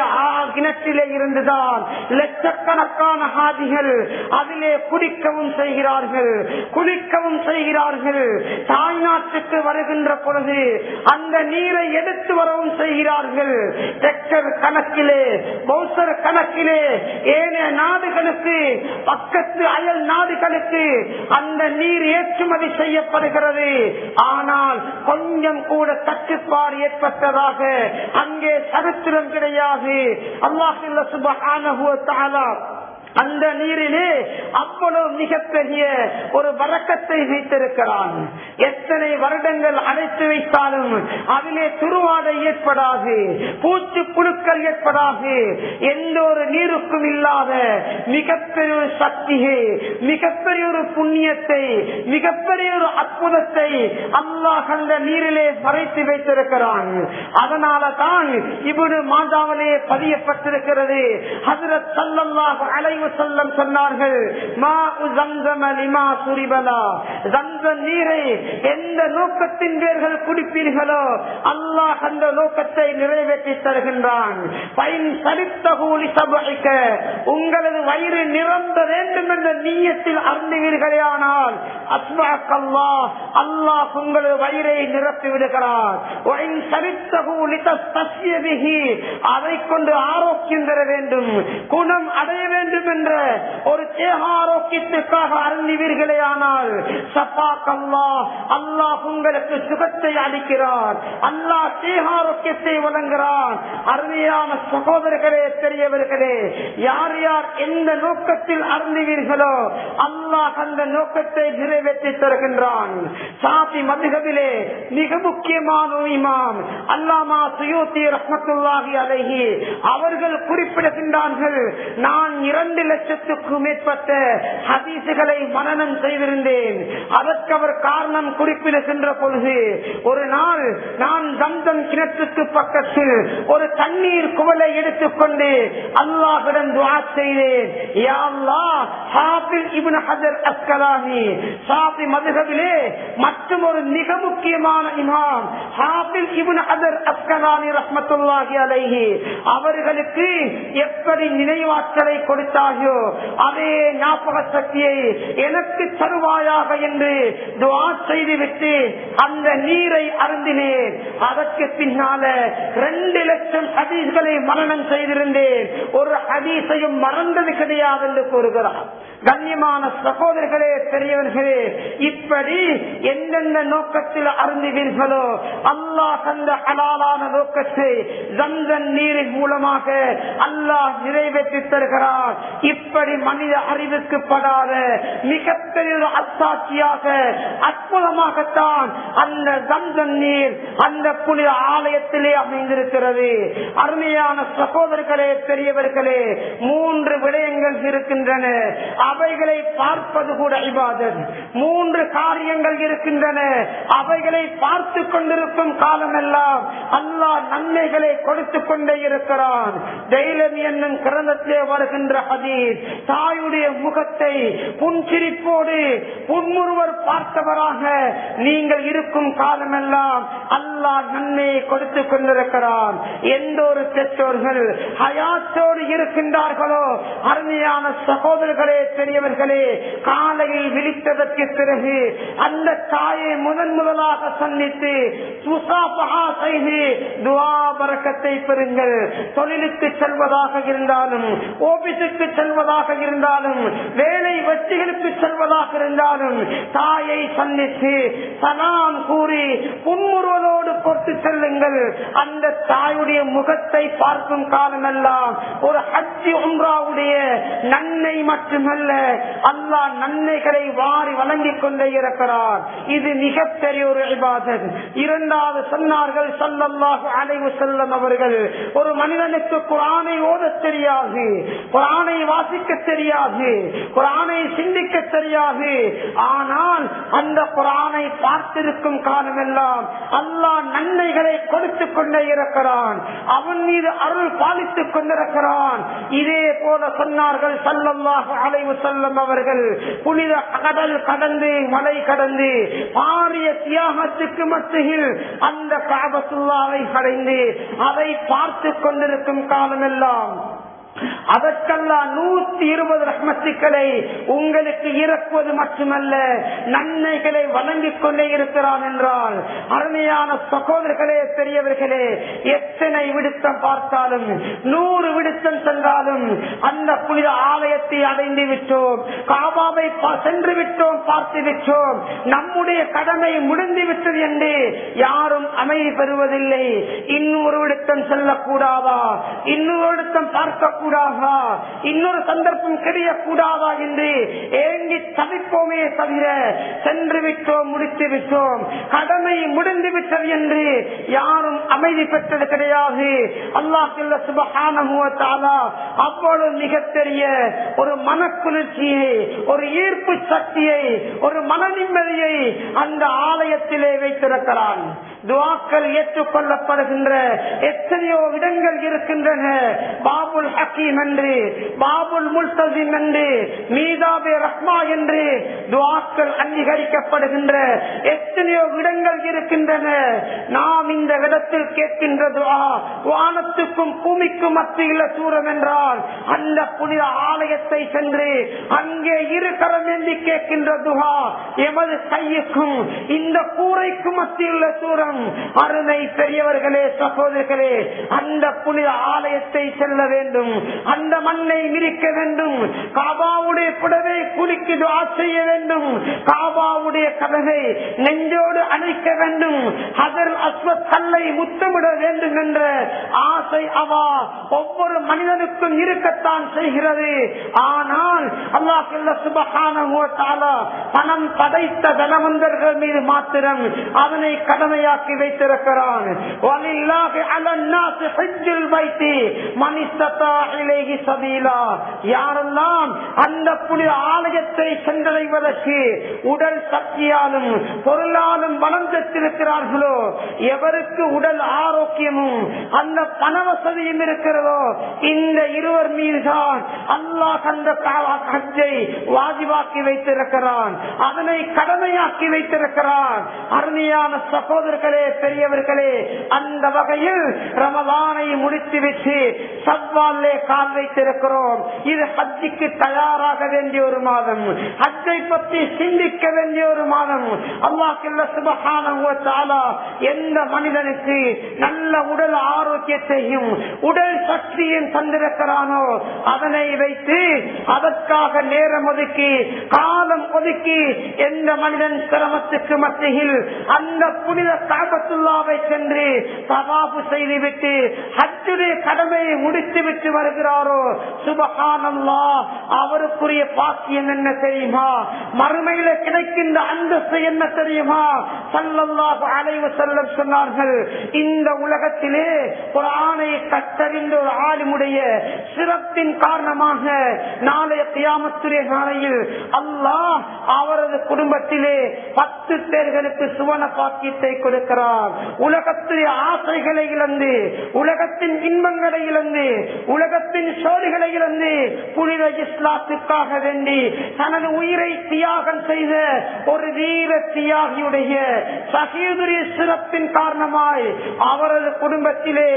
கிணற்றிலே இருந்துதான் லட்சக்கணக்கான ஹாஜிகள் அதிலே குடிக்கவும் செய்கிறார்கள், குளிக்கவும் செய்கிறார்கள். தாய்நாட்டுக்கு வருகின்ற பொழுது அந்த நீரை எடுத்து வரவும் செய்கிறார்கள். ஹெக்டர் கணக்கிலே, பௌசர் கணக்கிலே ஏனைய நாடுகளுக்கு, பக்கத்து அயல் நாடுகளுக்கு அந்த நீர் ஏற்றுமதி செய்யப்படுகிறது. ஆனால் கொஞ்சம் கூட தட்டுப்பாடு ஏற்பட்டதாக அங்கே சரித்திரம் கிடையாது. அல்லாஹ் சுப்ஹானஹு வ தஆலா அந்த நீரிலே அவ்வளவு மிகப்பெரிய ஒரு வரக்கத்தை வைத்திருக்கிறான். எத்தனை வருடங்கள் அடைத்து வைத்தாலும் அதிலே துருவாடை ஏற்படாது, பூச்சி புழுக்கள் ஏற்படாது. எந்த ஒரு நீருக்கும் இல்லாத மிகப்பெரிய ஒரு சக்தியை, மிகப்பெரிய ஒரு புண்ணியத்தை, மிகப்பெரிய ஒரு அற்புதத்தை அல்லாஹ் அந்த நீரிலே மறைத்து வைத்திருக்கிறான். அதனால தான் இப்னு மாஜாவிலே பதியப்பட்டிருக்கிறது. ஹஜ்ரத் ஸல்லல்லாஹு அலைஹி வஸல்லம் சொன்னார்கள், மாஉ ஸம்ஸம் லிமா சுரிபலா, ஸம்ஸம் நீரை எந்த நோக்கத்தின் பேர்கள் குடிப்பீர்களோ அல்லாஹ் அந்த நோக்கத்தை நிறைவேற்றி தருகின்றான். பைன் சரித்தஹு லிஸபஇக, உங்களது வயிறு நிரம்ப வேண்டும் என்ற நிய்யத்தில் அருந்துவீர்களேயானால் அஸ்பஅக்கல்லாஹ், அல்லாஹ் உங்களது வயிறை நிரப்பி விடுகிறார். வைன் சரித்தஹு லிதஸ்தஸ்ய பிஹி, அதை கொண்டு ஆரோக்கியம் பெற வேண்டும், குணம் அடைய வேண்டும் என்ற ஒரு தேக ஆரோக்கியத்துக்காக அருந்துவீர்களே ஆனால் சஃபாக்கல்லாஹ், அல்லாஹ் உங்களுக்கு சுகத்தை அளிக்கிறார், அல்லாஹ் தேக ஆரோக்கியத்தை வழங்குகிறார். அருமையான சகோதரர்களே, பெரியவர்களே, யார் யார் எந்த நோக்கத்தில் அருந்துவீர்களோ அல்லாஹ் அந்த நோக்கத்தை நிறைவேற்றி தருகின்றான். ஷாஃபி மத்ஹபிலே மிக முக்கியமான இமாம் அல்லாமா சுயூத்தி ரஹ்மத்துல்லாஹி அலைஹி அவர்கள் குறிப்பிடுகின்றார்கள், நான் 2 லட்சத்துக்கும் மேற்பட்ட ஹதீசுகளை மனனம் செய்திருந்தேன். அதற்கு அவர் காரணம் குறிப்பிடுகின்ற பொழுது, ஒரு நாள் நான் ஸம்ஸம் கிணற்றுக்கு பக்கத்தில் ஒரு தண்ணீர் குவளை எடுத்துக்கொண்டு அல்லாஹ்விடம் துஆ செய்தேன். யா அல்லாஹ், ஹாஃபிஸ் இப்னு ஹஜர் அஸ்கலானி ஷாஃபி மத்ஹபிலே மற்றும் ஒரு மிக முக்கியமான இமாம் ஹாஃபிஸ் இப்னு ஹஜர் அஸ்கலானி ரஹ்மத்துல்லாஹி அலைஹி அவர்களுக்கு எப்படி நினைவாற்றலை கொடுத்தாயோ அதே ஞாபக சக்தியை எனக்கு தருவாயாக என்று துஆ செய்துவிட்டு அந்த நீரை அருந்தினேன். அதற்கு பின்னால 2 லட்சம் ஹதீஸ்களை மரணம் செய்திருந்தேன், ஒரு ஹதீஸையும் மறந்தது கிடையாது என்று கூறுகிறார். கண்ணியமான சகோதரர்களே, பெரியவர்களே, இப்படி எந்தெந்த நோக்கத்தில் அருந்துவீர்களோ அல்லாஹ் அந்த ஹலாலான நோக்கத்தை ஸம்ஸம் நீரின் மூலமாக அல்லாஹ் நிறைவேற்றி தருகிறார். இப்படி மனித அறிவுக்கு படாத மிகப்பெரிய ஒரு அத்தாட்சியாக, அற்புதமாகத்தான் அந்த ஸம்ஸம் நீர் அந்த புனித ஆலயத்திலே அமைந்திருக்கிறது. அருமையான சகோதரர்களே, பெரியவர்களே, 3 விடயங்கள் இருக்கின்றன. அவைகளை பார்ப்பது கூட இபாதத். 3 காரியங்கள் இருக்கின்றன. அவைகளை பார்த்து கொண்டிருக்கும் காலமெல்லாம் அல்லாஹ் நன்மைகளை கொடுத்துக் கொண்டே இருக்கிறான். தைலம் என்னும் கிரந்தத்திலே வருகின்ற ஹதீஸ், தாயுடைய முகத்தை புன்சிரிப்போடு புன்முறுவர் பார்த்தவராக நீங்கள் இருக்கும் காலமெல்லாம் அல்லாஹ் நன்மையை கொடுத்துக் கொண்டிருக்கிறான். எந்த ஒரு பெற்றோர்கள் ஹயாத்தோடு இருக்கின்றார்களோ, அருமையான சகோதரர்களே, பெரியவர்களே, காலையில் விழித்ததற்கு பிறகு அந்த தாயை முதலாக சந்தித்து முசாஃபஹா செய்து துஆ பரக்கத்தை பெறுங்கள். தொழிலுக்கு செல்வதாக இருந்தாலும், ஆபீஸுக்கு செல்வதாக இருந்தாலும், வேலை வெற்றிகளுக்கு செல்வதாக இருந்தாலும் தாயை சந்தித்து சலாம் கூறி புன்முறுவலோடு பொறுத்து செல்லுங்கள். அந்த தாயுடைய முகத்தை பார்க்கும் காலமெல்லாம் ஒரு ஹஜ் உம்ராவுடைய நன்மை மட்டுமல்ல, அல்லாஹ் நன்மைகளை வாரி வழங்கிக் கொண்டே இருக்கிறார். இது மிகப்பெரிய ஒரு இபாதத். 2வது சொன்னார்கள் ஸல்லல்லாஹு அலைஹி வஸல்லம் அவர்கள், ஒரு மனிதனுக்கு குர்ஆனை ஓத தெரியாது, குர்ஆனை வாசிக்க தெரியாது, குர்ஆனை சிந்திக்க தெரியாது. ஆனால் அந்த குர்ஆனை பார்த்திருக்கும் காலமெல்லாம் அல்லாஹ் நன்மைகளை கொடுத்துக் கொண்டே இருக்கிறான். அவன் மீது அருள் பாலித்துக் கொண்டிருக்கிறான். இதே போல சொன்னார்கள் ஸல்லல்லாஹு அலைஹி வஸல்லம் அவர்கள், புனித கடல் கடந்து மலை கடந்து பாரிய தியாகத்துக்கு மத்தியில் அந்த கஅபத்துல்லாஹை அடைந்து அதை பார்த்து கொண்டிருக்கும் காலமெல்லாம் அதற்கெல்லாம் 120 ரஹ்மத்துக்களை உங்களுக்கு இறக்குவது மட்டுமல்ல, நன்மைகளை வழங்கிக் கொண்டே இருக்கிறான் என்றால், அருமையான சகோதரர்களே, பெரியவர்களே, எத்தனை விடுத்தம் பார்த்தாலும் 100 விடுத்தம் சென்றாலும் அந்த புனித ஆலயத்தை அடைந்து விட்டோம், காபாவை சென்று விட்டோம், பார்த்து விட்டோம், நம்முடைய கடமை முடிந்து விட்டது என்று யாரும் அமைதி பெறுவதில்லை. இன்னொரு விடுத்தம் செல்லக்கூடாதா, இன்னொரு விடுத்தம் பார்க்க கூடாதா, இன்னொரு சந்தர்ப்பம் கிடையக்கூடாதா என்று ஏங்கி தவிப்போமே தவிர, சென்று விட்டோம், முடித்து விட்டோம், கடமை முடிந்து விட்டது என்று யாரும் அமைதி பெற்றது கிடையாது. அல்லாஹ் சுப்ஹானஹு வ தஆலா அவ்வளவு மிகப்பெரிய ஒரு மனக்குளிர்ச்சியை, ஒரு ஈர்ப்பு சக்தியை, ஒரு மன நிம்மதியை அந்த ஆலயத்திலே வைத்திருக்கிறான். துஆக்கள் ஏற்றுக்கொள்ளப்படுகின்ற எத்தனையோ இடங்கள் இருக்கின்றன. பாபுல் ஹக்கீம் என்று, பாபுல் முல்தஸிம் என்று, மீதாபே ரஹ்மா என்று துஆக்கள் அங்கீகரிக்கப்படுகின்ற எத்தனையோ இடங்கள் இருக்கின்றன. நாம் இந்த இடத்தில் கேட்கின்ற துஆ வானத்துக்கும் பூமிக்கும் மத்தியில் தூரம் என்றால் அந்த புனித ஆலயத்தை சென்று அங்கே இரு கரம் ஏந்தி கேட்கின்ற துஆ எமது கையுக்கும் இந்த கூரைக்கும் மத்தியில் தூரம். அருமை பெரியவர்களே, சகோதரர்களே, அந்த புனித ஆலயத்தை செல்ல வேண்டும், அந்த மண்ணை மிதிக்க வேண்டும், காபாவுடைய புடவை குலுக்கி துஆ செய்ய வேண்டும், காபாவுடைய கதவை நெஞ்சோடு அணைக்க வேண்டும், ஹஜர் அஸ்வத் கல்லை முத்தமிட வேண்டும் என்ற ஆசை அவா ஒவ்வொரு மனிதனுக்கும் இருக்கத்தான் செய்கிறது. ஆனால் அல்லாஹ் சுப்ஹானஹு வ தஆலா பணம் படைத்த தனவந்தர்கள் மீது மாத்திரம் அதனை கடமையாக்கி வைத்திருக்கிறான். வலில்லாஹி அலன் நாஸி ஹஜ்ஜுல் பைத்தி மன் இஸ்ததா இலைஹி சபீலா. யாரெல்லாம் அந்த புனித ஆலயத்தை சென்றடைவதற்கு உடல் சக்தியாலும் பொருளாலும் பலம் பெற்றிருக்கிறார்களோ, எவருக்கு உடல் ஆரோக்கியமும் அந்த பண வசதியும் இருக்கிறதோ, இந்த இருவர் மீதுதான் அல்லாஹ் அந்த ஹஜ்ஜை வாஜிபாக்கி வைத்திருக்கிறான், அதனை கடமையாக்கி வைத்திருக்கிறான். அருமையான சகோதரர்களே, பெரியவர்களே, அந்த வகையில் ரமலானை முடித்துவிட்டு ஷவ்வாலிலே கால் வைத்திருக்கிறோம். இது ஹஜ்ஜுக்கு தயாராக வேண்டிய ஒரு மாதம், ஹஜ்ஜை பற்றி சிந்திக்க வேண்டிய ஒரு மாதம். அல்லாஹ் சுப்ஹானஹு வ தஆலா எந்த மனிதனுக்கு நல்ல உடல் ஆரோக்கியத்தையும் உடல் சக்தியும் தந்திருக்கிறானோ அதனை வைத்து அதற்காக நேரம் ஒதுக்கி காலம் ஒதுக்கி எந்த மனிதன் சிரமத்துக்கு மத்தியில் அந்த புனித கஅபத்துல்லாஹை சென்று தவாஃப் செய்துவிட்டு ஹஜ்ஜுடைய கடமையை முடித்துவிட்டு வருகிறாரோ, சுப்ஹானல்லாஹ், அவருக்குரிய பாக்கியம் என்ன தெரியுமா? மறுமையில கிடைக்கின்ற அந்தஸ்து என்ன தெரியுமா? ஸல்லல்லாஹு அலைஹி வஸல்லம் சொன்னார்கள், இந்த உலகத்திலே குர்ஆனை கற்றறிந்த ஒரு ஆலிமுடைய சிறப்பின் காரணமாக நாளைய கியாமத்துடைய நாளையில் அல்லாஹ் அவரது குடும்பத்திலே 10 பேர்களுக்கு சுவன பாக்கியத்தை கொடுக்கிறார். உலகத்துடைய ஆசைகளை இழந்து, உலகத்தின் இன்பங்களை இழந்து, உலகத்தின் சோழிகளை இழந்து புனித இஸ்லாத்துக்காக வேண்டி தனது உயிரை தியாகம் செய்த ஒரு வீர தியாகியுடைய ஷஹீதுடைய சிறப்பின் காரணமாய் அவரது குடும்பத்திலே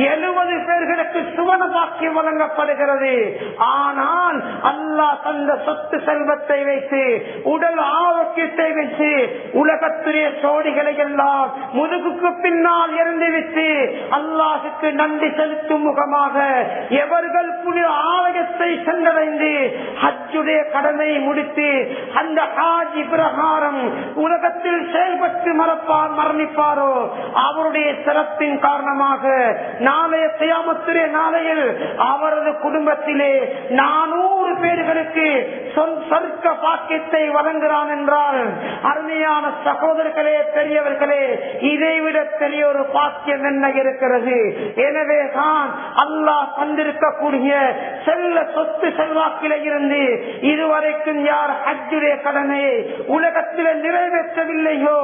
70 பேர்களுக்கு சுவன பாக்கியம் வழங்கப்படுகிறது. ஆனால் அல்லாஹ் தந்த சொத்து செல்வத்தை வைத்து, உடல் ஆரோக்கியத்தை வைத்து உலகத்துடைய சோடிகளை எல்லாம் முதுகுக்கு பின்னால் இறந்துவிட்டு அல்லாஹுக்கு நன்றி செலுத்தும் முகமாக எவர்கள் புனித ஆலயத்தை சென்றடைந்து ஹஜ்ஜுடைய கடமை முடித்து அந்த ஹாஜி பிரகாரம் உலகத்தில் செயல்பட்டு மரணிப்பாரோ, அவருடைய அவருடைய சிறப்பின் காரணமாக நாளைய கியாமத்துடைய நாளையில் அவரது குடும்பத்திலே 400 பேர்களுக்கு சொர்க்க பாக்கியத்தை வழங்குகிறான் என்றால், அருமையான சகோதரர்களே, பெரியவர்களே, இதைவிட பெரிய ஒரு பாக்கியம் என்ன இருக்கிறது? எனவே தான் அல்லாஹ் தந்திருக்கக்கூடிய செல்ல சொத்து செல்வாக்கிலே இருந்து இதுவரைக்கும் யார் ஹஜ்ஜுடைய கடமையை உலகத்திலே நிறைவேற்றவில்லையோ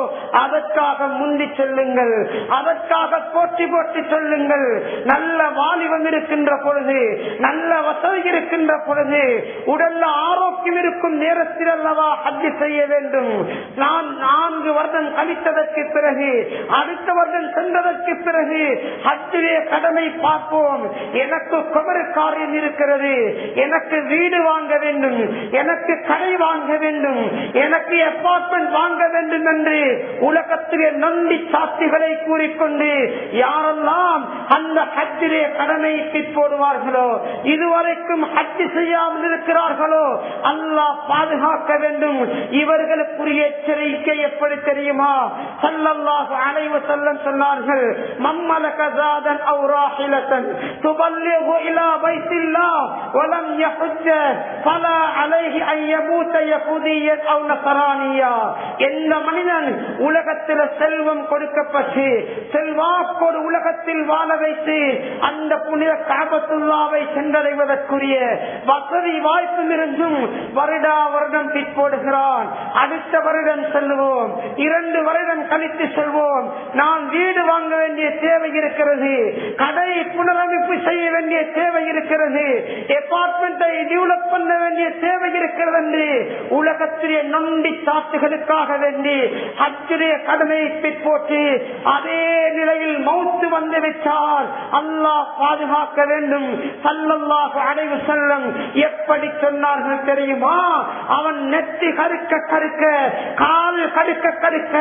அதற்காக முந்தி செல்லுங்கள், அதற்காக போற்றி போற்றி சொல்லுங்கள். நல்ல வாலிபம் இருக்கின்ற பொழுது, நல்ல வசதி இருக்கின்ற பொழுது, உடல்ல ஆரோக்கியம் இருக்கும் நேரத்தில் அல்லவா ஹஜ் செய்ய வேண்டும். நான் 4 வருடம் கழித்ததற்கு பிறகு, அடுத்த வருடம் சென்றதற்கு பிறகு ஹஜ்ஜுடைய கடமை பார்ப்போம். எனக்கு குமர காரியம் இருக்கிறது, எனக்கு வீடு வாங்க வேண்டும், எனக்கு கடை வாங்க வேண்டும், எனக்கு அபார்ட்மெண்ட் வாங்க வேண்டும் என்று உலகத்திலே நொண்டி சாட்சிகளை கூறிக்கொண்டு யாரெல்லாம் அந்த ஹஜ்ஜிலே கடமை போடுவார்களோ, இதுவரைக்கும் ஹஜ் செய்யாமல் இருக்கிறார்களோ, அல்லாஹ் பாதுகாக்க வேண்டும். இவர்களுக்குரிய எச்சரிக்கை எப்படி தெரியுமா? ஸல்லல்லாஹு அலைஹி வஸல்லம் சொன்னார்கள், மம்மலக ஸாதன் அவ் ராஹிலத்தன் துபல்லிகு இலா பைத்தில்லாஹ் வலம் யஹஜ்ஜ ஃபலா அலைஹி அன் யமூத யஹூதியன் அவ் நஸரானியா. எந்த மனிதன் உலகத்தில் செல்வம் கொடுக்கப்பட்டு செல்வாக்கோடு உலகத்தில் வாழ வைத்து அந்த புனித கஅபத்துல்லாவை சென்றடைவதற்குரிய வசதி வாய்ப்பும் இருந்தும் வருடா வருடம் பிற்போடுகிறான். அடுத்த வருடம் செல்வோம், 2 வருடம் கழித்து செல்வோம், நான் வீடு வாங்க வேண்டிய தேவை இருக்கிறது, கடை புனரமைப்பு செய்ய வேண்டிய தேவை இருக்கிறது, அபார்ட்மெண்டை டெவலப் பண்ண வேண்டிய தேவை இருக்கிறது என்று உலகத்திலே நொண்டி சாத்துகளுக்காக வேண்டி ஹஜ்ஜுடைய கடமையை பிற்போட்டு அதே நிலையில் மௌத்து வந்துவிட்டால் அல்லாஹ் பாதுகாக்க வேண்டும். ஸல்லல்லாஹு அலைஹி வஸல்லம் எப்படி சொன்னார்கள் தெரியுமா? அவன் நெத்தி கருக்க கருக்க, கால் கடுக்க கடுக்க,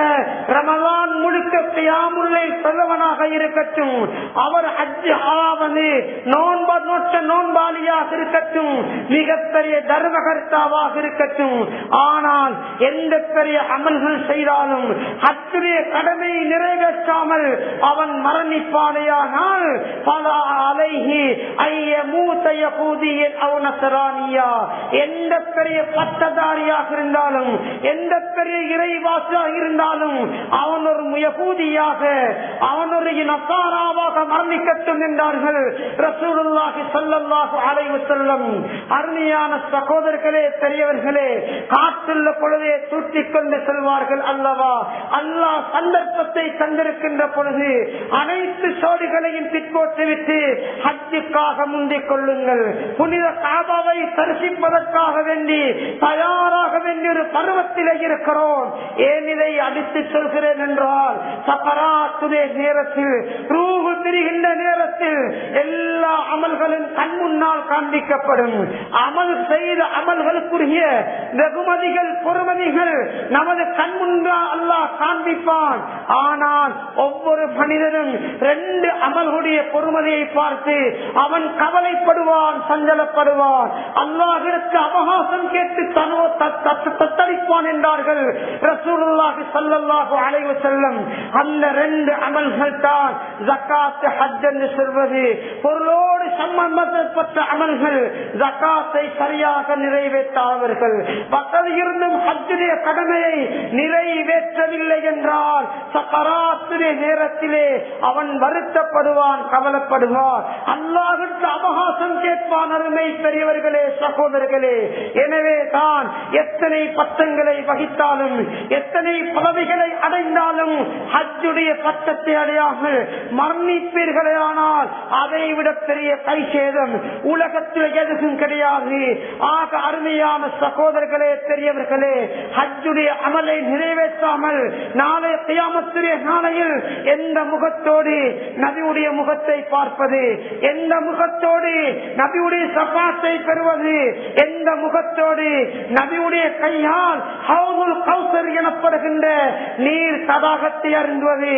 ரமலான் முழுக்க கியாமுல்லை சொல்லவனாக இருக்கட்டும், அவர் ஹஜ் ஆவது நோட்ட நோன்பாளியாக இருக்கட்டும், மிகப்பெரிய தர்மகர்த்தாவாக இருக்கட்டும், ஆனால் எந்த பெரிய அமல்கள் செய்தாலும் ஹஜ்ஜுடைய கடமையை நிறைவேற்றாமல் அவன் மரணிப்பானையானால் பலா அலைஹி ஐயமூத யஹூதியன் அவ் நஸரானியா. எந்த பெரிய பட்டதாரியாக இருந்தாலும், எந்த பெரிய இறைவாசியாக இருந்தாலும் அவன் ஒரு யஹூதியாக, அவன் ஒரு நஸாராவாக மரணிக்கட்டும் என்றார்கள் ரசூலுல்லாஹி ஸல்லல்லாஹு அலைஹி வஸல்லம். அருமையான சகோதரர்களே, பெரியவர்களே, காற்றுள்ள பொழுதே தூற்றிக் கொண்டு செல்வார்கள் அல்லவா? அல்லாஹ் சந்தர்ப்பத்தை தந்திருக்கின்ற பொழுது அனைத்து சோடிகளையும் பிற்போட்டுவிட்டு ஹஜ்ஜுக்காக முந்திக் கொள்ளுங்கள். புனித காபாவை தரிசிப்பதற்காக வேண்டி தயாராக வேண்டிய ஒரு பருவத்திலே இருக்கிறோம். ஏன் இதை அடித்து சொல்கிறேன் என்றால், சக்கராத்துடைய நேரத்தில், ரூஹு பிரிகின்ற நேரத்தில் எல்லா அமல்களும் கண் முன்னால் காண்பிக்கப்படும். அமல் செய்த அமல்களுக்குரிய வெகுமதிகள், பொறுமதிகள் நமது கண் முன்னால் அல்லாஹ் காண்பிப்பான். ஆனால் ஒவ்வொரு மனிதனும் 2 அமல்களுடைய பொறுமதியை பார்த்து அவன் கவலைப்படுவான், சஞ்சலப்படுவான், அல்லாஹ்விற்கு அவகாசம் கேட்டு தத்தளிப்பான் என்றார்கள் ரசூலுல்லாஹி ஸல்லல்லாஹு அலைஹி வஸல்லம். அந்த 2 அமல்கள் தான் ஜகாத், ஹஜ் என்று சொல்வது. பொருளோடு சம்பந்தப்பட்ட அமல்கள். ஜகாத்தை சரியாக நிறைவேற்றாதவர்கள், வசதி இருந்தும் ஹஜ்ஜுடைய கடமையை நிறைவேற்றவில்லை என்றால் சக்கராத்துடைய நேரத்திலே அவன் வருத்தப்படுவான், கவலைப்படுவான், அல்லாஹ்விற்கு அவகாசம் கேட்பான். அருமை பெரியவர்களே, சகோதரர்களே, எனவே தான் எத்தனை பட்டங்களை வகித்தாலும், எத்தனை பதவிகளை அடைந்தாலும் ஹஜ்ஜுடைய பட்டத்தை அடையாமல் மரணிப்பீர்களே ஆனால் அதை விட பெரிய கை சேதம் உலகத்தில் எதுவும் கிடையாது. ஆக அருமையான சகோதரர்களே, பெரியவர்களே, ஹஜ்ஜுடைய அமலை நிறைவேற்றாமல் நாளைய கியாமத்துடைய நாளையில் எந்த முகத்தோடு நபியுடைய முகத்தை பார்ப்பது, எந்த முகத்தோடு நபியுடைய ஷஃபாத்தை பெறுவது, எந்த முகத்தோடு நபியுடைய கையால் ஹவுதுல் கௌசர் கௌசர் எனப்படுகின்ற நீர் தடாகத்தை அருந்துவது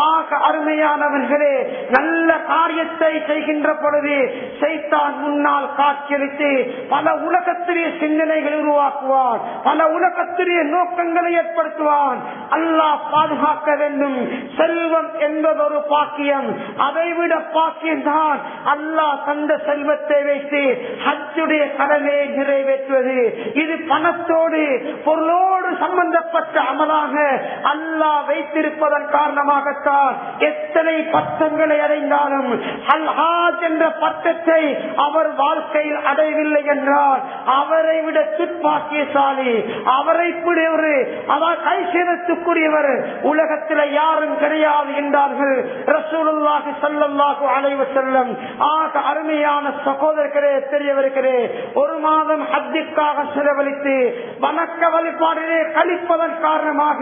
ஆக அருமையானவர்களே. நல்ல காரியத்தை செய்கின்ற பொழுது சைத்தான் முன்னால் காட்சியளித்து பல உலகத்திலே சிந்தனைகள் உருவாக்குவான், பல உலகத்திலே நோக்கங்களை ஏற்படுத்துவான். அல்லாஹ் பாதுகாக்க வேண்டும். செல்வம் என்பதொரு பாக்கியம், அதைவிட பாக்கியம் தான் அல்லாஹ் தந்த செல்வத்தை வைத்து ஹஜ்ஜுடைய கடமையை நிறைவேற்றுவது. இது பணத்தோடு பொருளோடு சம்பந்தப்பட்ட அமலாக அல்லாஹ் வைத்திருப்பதன் காரணமாகத்தான் எத்தனை பட்டங்களை அடைந்தாலும் அல்-ஹாஜ் என்ற பட்டத்தை அவர் வாழ்க்கையில் அடையவில்லை என்றால் அவரை விட துப்பாக்கியசாலி, அவரை கைசேதத்துக்குரியவர் உலகத்தில் யாரும் கிடையாது என்றார்கள் ரசூலுல்லாஹி ஸல்லல்லாஹு அலைஹி வஸல்லம். ஆக அருமையான சகோதரர்களே, பெரியவர்களே, ஒரு மாதம் ஹஜ்ஜுக்காக செலவழித்து வணக்க வழிபாடிலே கழிப்பதன் காரணமாக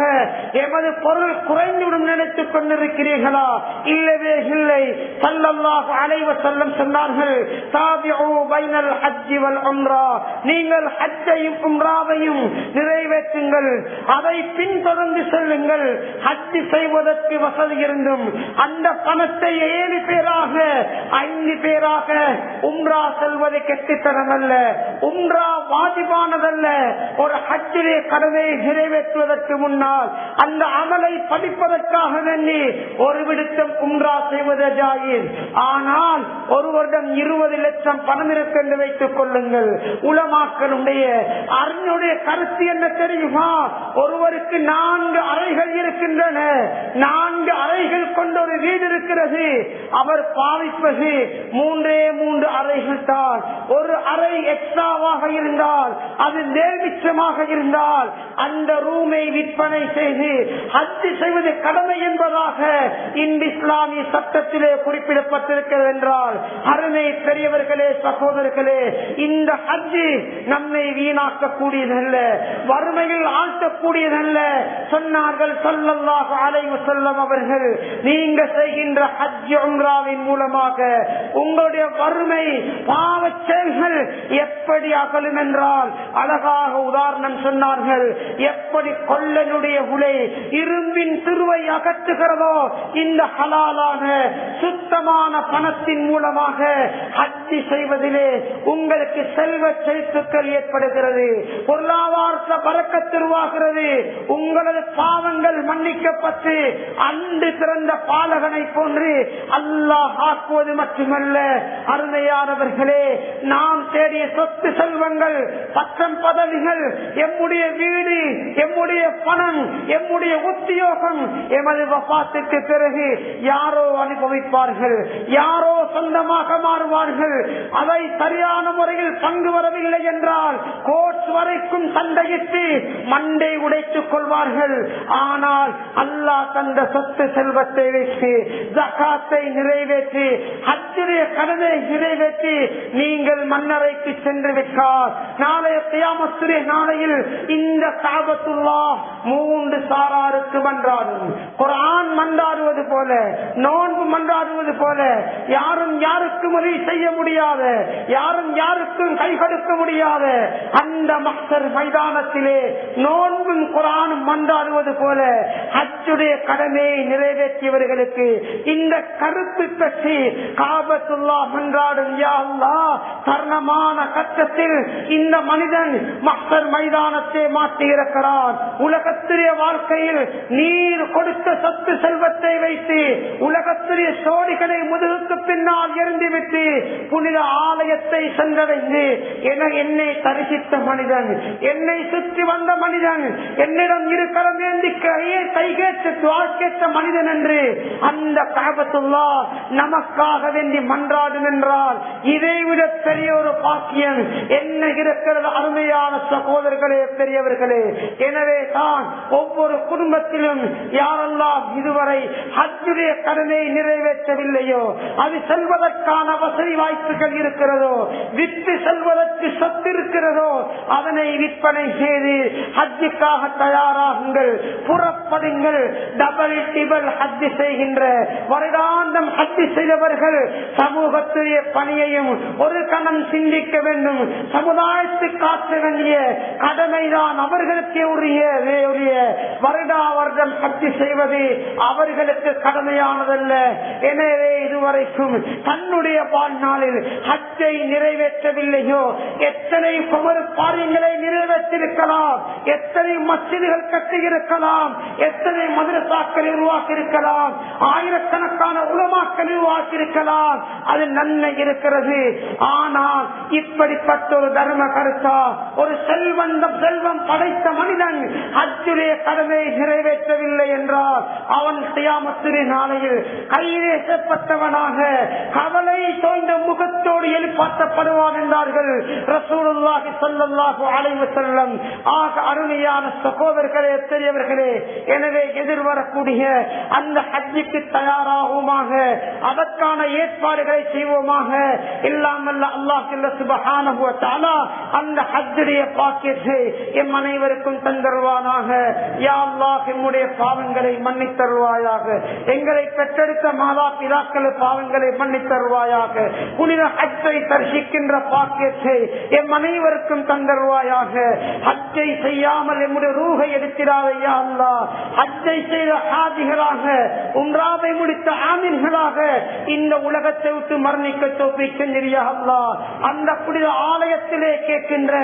எமது பொருள் குறைந்துவிடும் நினைத்துக் கொண்டிருக்கிறீர்களா? இல்லவே இல்லை. ஸல்லல்லாஹு அலைஹி வஸல்லம் சொன்னார்கள், தாபிஉ பைனல் ஹஜ்ஜி வல் உம்ரா, நீங்கள் ஹஜ்ஜையும் உம்ராவையும் நிறைவேற்றுங்கள், அதை பின்தொடர்ந்து செல்லுங்கள். ஹஜ் செய்வதற்கு வசதி இருந்தும் அந்த பணத்தை 7 பேராக 5 பேராக உம்ரா செல்வது கெட்டித்தனம் அல்ல, உம்ரா வாஜிபானதல்ல. ஒரு ஹஜ்ஜிலே கடமையை நிறைவேற்றுவதற்கு முன்னால் அந்த அமலை படிப்பதற்காக வேண்டி ஒரு விடுத்தம் உம்ரா செய்வது ஜாயிஸ். ஆனால் ஒரு வருடம் 20 லட்சம் பணம் இருக்கு என்று வைத்துக் கொள்ளுங்கள். உலமாக்களுடைய அறிஞருடைய கருத்து என்ன தெரியுமா? ஒருவருக்கு 4 அறைகள் இருக்கின்றன, 4 அறைகள் கொண்ட ஒரு வீடு இருக்கிறது. அவர் பாவிப்பது 3 அறைகள் தான். ஒரு அறை எக்ஸ்ட்ராவாக இருந்தால், அது நேர்மிச்சமாக இருந்தால் அந்த ரூமை விற்பனை செய்து ஹஜ் செய்வது கடமை என்பதாக இந்த இஸ்லாமிய சட்டத்திலே குறிப்பிடப்பட்டிருக்கிறது என்றால், அருமை பெரியவர்களே, சகோதரர்களே, இந்த ஹஜ் நம்மை வீணாக்கக்கூடியதல்ல, வறுமையில் ஆழ்த்தக்கூடியதல்ல. சொன்னார்கள் ஸல்லல்லாஹு அலைஹி வஸல்லம் அவர்கள், நீங்க செய்கின்ற ஹஜ் உம்ராவின் மூலமாக உங்களுடைய வறுமை பாவச் செயல்கள் எப்படி அகலும் என்றால் அழகாக உதாரணம் சொன்னார்கள். எப்படி கொள்ளனுடைய உலை இரும்பின் சிறுவை அகற்றுகிறதோ, இந்த ஹலாலான சுத்தமான பணத்தின் மூலமாக ஹஜ் செய்வதிலே உங்களுக்கு செல்வ செழிப்புகள் ஏற்படுகிறது, பொருளாதார பரக்கத் உருவாகிறது, உங்களது பாவங்கள் மன்னிக்கப்பட்டு அன்று பிறந்த பாலகனை போன்று அல்லாஹ் ஆக்குவது மட்டுமல்ல. அருமையானவர்களே, நாம் தேடிய சொத்து செல்வங்கள், பட்டம் பதவிகள், எம்முடைய வீடு, எம்முடைய பணம், எம்முடைய உத்தியோகம் எமது வஃபாத்துக்கு பிறகு யாரோ அனுபவிப்பார்கள், யாரோ சொந்தமாக மாறுவார்கள். அதை சரியான முறையில் பங்கு வரவில்லை என்றால் கோர்ட் வரைக்கும் சண்டையிட்டு மண்டை உடைத்துக் கொள்வார்கள். ஆனால் அல்லாஹ் தந்த சொத்து செல்வத்தை வைத்து ஜகாத்தை நிறைவேற்றி ஹஜ்ஜுடைய கடனை நிறைவேற்றி நீங்கள் மன்னரைக்கு சென்று விட்டார். நாளைய கியாமத்துடைய நாளையில் இந்த காபத்துல்லாஹ் 3 சாராருக்கு மன்றாடும். குர்ஆன் மன்றாடுவது போல, நோன்பு மன்றாடுவது போல, யாரும் யாருக்கும் உதவி செய்ய முடியாத, யாரும் யாருக்கும் கை கொடுக்க முடியாத அந்த மஹ்ஷர் மைதானத்திலே நோன்பும் குர்ஆனும் மன்றாடுவது போல ஹஜ்ஜுடைய கடமையை நிறைவேற்றியவர்களுக்கு இந்த கருத்து பற்றி காபத்துல்லாஹ் மன்றாடும். யா அல்லாஹ், தர்ணமான கட்டத்தில் இந்த மனிதன் மஹ்ஷர் மைதானத்தை மாற்றி இருக்கிறான். உலகத்திலே வாழ்க்கையில் நீர் கொடுத்த சொத்து செல்வத்தை வைத்து உலகத்திலே சோடிகளை முதுகுக்கு பின்னால் எறிந்துவிட்டு புனித ஆலயத்தை சென்றடைந்து என்னை தரிசித்த மனிதன், என்னை சுற்றி வந்த மனிதன், என்னிடம் இருக்கிற வேண்டி கைகேற்ற வாழ்க்கேற்ற மனிதன் என்று அந்த காபத்துல்லாஹ் நமக்காக வேண்டி மன்றாடும் என்றால் இதைவிட பெரிய ஒரு பாக்கியம் என்ன இருக்கிறது? அருமையான சகோதரர்களே, பெரியவர்களே, எனவே தான் ஒவ்வொரு குடும்பத்திலும் யாரெல்லாம் இதுவரை ஹஜ்ஜுடைய கடனை நிறைவேற்றவில்லை இல்லையோ, அது செல்வதற்கான வசதி வாய்ப்புகள் இருக்கிறதோ, விற்று செல்வதற்கு சொத்து இருக்கிறதோ, அதனை விற்பனை செய்து ஹஜ்ஜுக்காக தயாராகுங்கள், புறப்படுங்கள். டபுள் டிபல் ஹஜ் செய்கின்ற வருடாந்தம் ஹஜ் செய்தவர்கள் சமூகத்துடைய பணியையும் ஒரு கணம் சிந்திக்க வேண்டும். சமுதாயத்துக்கு காட்ட வேண்டிய கடமைதான் அவர்களுக்கு உரிய வருடா வருடம் ஹஜ் செய்வது அவர்களுக்கு கடமையானதல்ல. எனவே இதுவரைக்கும் தன்னுடைய வாழ்நாளில் ஹஜ்ஜை நிறைவேற்றவில்லையோ, எத்தனை குமரு காரியங்களை நிறைவேற்றிருக்கலாம், எத்தனை மஸ்ஜிதுகள் கட்டியிருக்கலாம், எத்தனை மதரசாக்கள் உருவாக்கி இருக்கலாம், ஆயிரக்கணக்கான உலமாக்கள் உருவாக்கி இருக்கலாம், அது நன்மை இருக்கிறது. ஆனால் இப்படிப்பட்ட ஒரு தர்ம கருத்தா ஒரு செல்வம் படைத்த மனிதன் ஹஜ்ஜுடைய கடமையை நிறைவேற்றவில்லை என்றால் அவன் கியாமத்துடைய நாளையில் கையேற்றப்பட்டவனாக கவலை தோய்ந்த முகத்தோடு எழுப்பாற்றப்படுவான் என்றார்கள் ரசூலுல்லாஹி ஸல்லல்லாஹு அலைஹி வஸல்லம். ஆக அருமையான சகோதரர்களே, பெரியவர்களே, எனவே எதிர்வரக்கூடிய அந்த ஹஜ்ஜுக்கு தயாராகுமாக, அதற்கான ஏற்பாடுகளை செய்வோமாக. இல்லாமல் அல்லாஹ் சுப்ஹானஹு வ தஆலா அந்த ஹஜ்ஜுடைய பாக்கியத்தை எம் அனைவருக்கும் தந்தருவானாக. யா அல்லாஹ், எம்முடைய பாவங்களை மன்னித் தருவாயாக. எங்களை பெற்றெடுத்த மாதா பிதாக்கள் பாவங்களை மன்னித் தருவாயாக. புனித ஹஜ்ஜை தரிசிக்கின்ற பாக்கியத்தை எம் அனைவருக்கும் தந்தருவாயாக. ஹஜ்ஜை செய்யாமல் எம்முடைய ரூஹை எடுத்திடாதே யா அல்லாஹ். ஹஜ்ஜை செய்த ஹாஜிகளாக, உம்ராவை முடித்த ஆமீன்களாக இந்த உலகத்தை விட்டு மரணிக்க தௌஃபீக் செய்ய யா அல்லாஹ். அந்த புனித ஆலயத்திலே கேட்கின்ற